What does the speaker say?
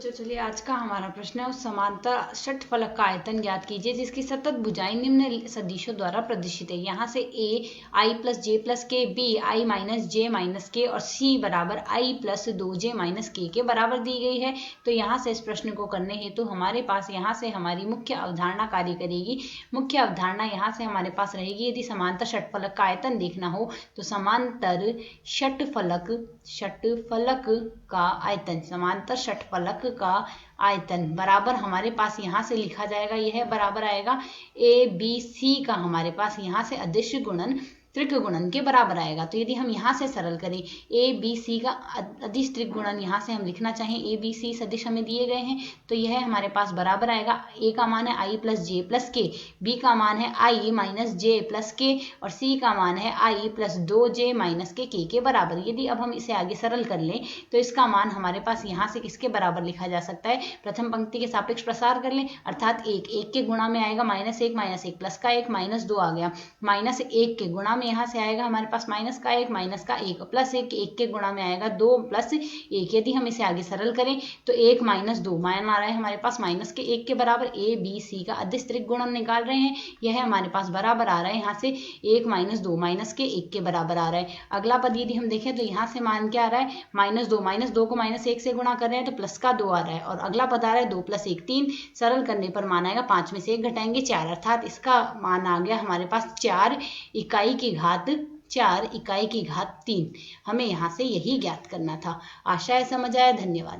बच्चों, चलिए आज का हमारा प्रश्न है, उस समांतर षटफलक का आयतन ज्ञात कीजिए जिसकी सतत भुजाएं निम्न सदिशों द्वारा प्रदर्शित है। यहाँ से a i plus J plus के, b i minus J minus के और c बराबर i प्लस 2j माइनस के बराबर दी गई है। तो यहाँ से इस प्रश्न को करने हेतु हमारे पास यहाँ से हमारी मुख्य अवधारणा कार्य करेगी। मुख्य अवधारणा यहाँ से हमारे पास रहेगी, यदि समांतर षटफलक का आयतन देखना हो तो समांतर षटफलक का आयतन, समांतर षटफलक का आयतन बराबर हमारे पास यहाँ से लिखा जाएगा, यह बराबर आएगा ए बी सी का हमारे पास यहाँ से अदिश गुणन त्रिक गुणन के बराबर आएगा। तो यदि हम यहाँ से सरल करें ए बी सी का अदिश त्रिक गुणन यहाँ से हम लिखना चाहें, ए बी सी सदिश हमें दिए गए हैं, तो यह हमारे पास बराबर आएगा। ए का मान है आई प्लस जे प्लस के, बी का मान है आई माइनस जे प्लस के और सी का मान है आई प्लस 2j माइनस के बराबर। यदि अब हम इसे आगे सरल कर लें तो इसका मान हमारे पास यहाँ से किसके बराबर लिखा जा सकता है, प्रथम पंक्ति के सापेक्ष प्रसार कर लें, अर्थात एक के गुणा में आएगा माइनस एक प्लस का एक माइनस 2 आ गया, माइनस 1 के गुणा में यहाँ से आएगा हमारे पास माइनस का एक प्लस एक के गुणा में आएगा 2 प्लस 1। यदि हम इसे आगे सरल करें तो 1 माइनस 2 मान आ रहा है हमारे पास माइनस के 1 के बराबर। ए बी सी का अदिश त्रिक गुणन निकाल रहे हैं, यह हमारे पास बराबर आ रहा है यहाँ से 1 माइनस 2 माइनस के 1 के बराबर आ रहा है। अगला पद यदि हम देखें तो यहाँ से मान क्या आ रहा है, माइनस 2 को माइनस 1 से गुणा कर रहे हैं तो प्लस का 2 आ रहा है और अगला पद आ रहा है 2 प्लस 1 3। सरल करने पर मान आएगा 5 में से 1 घटाएंगे 4, अर्थात इसका मान आ गया हमारे पास 4 इकाई की घात 3। हमें यहाँ से यही ज्ञात करना था। आशा है समझ आया। धन्यवाद।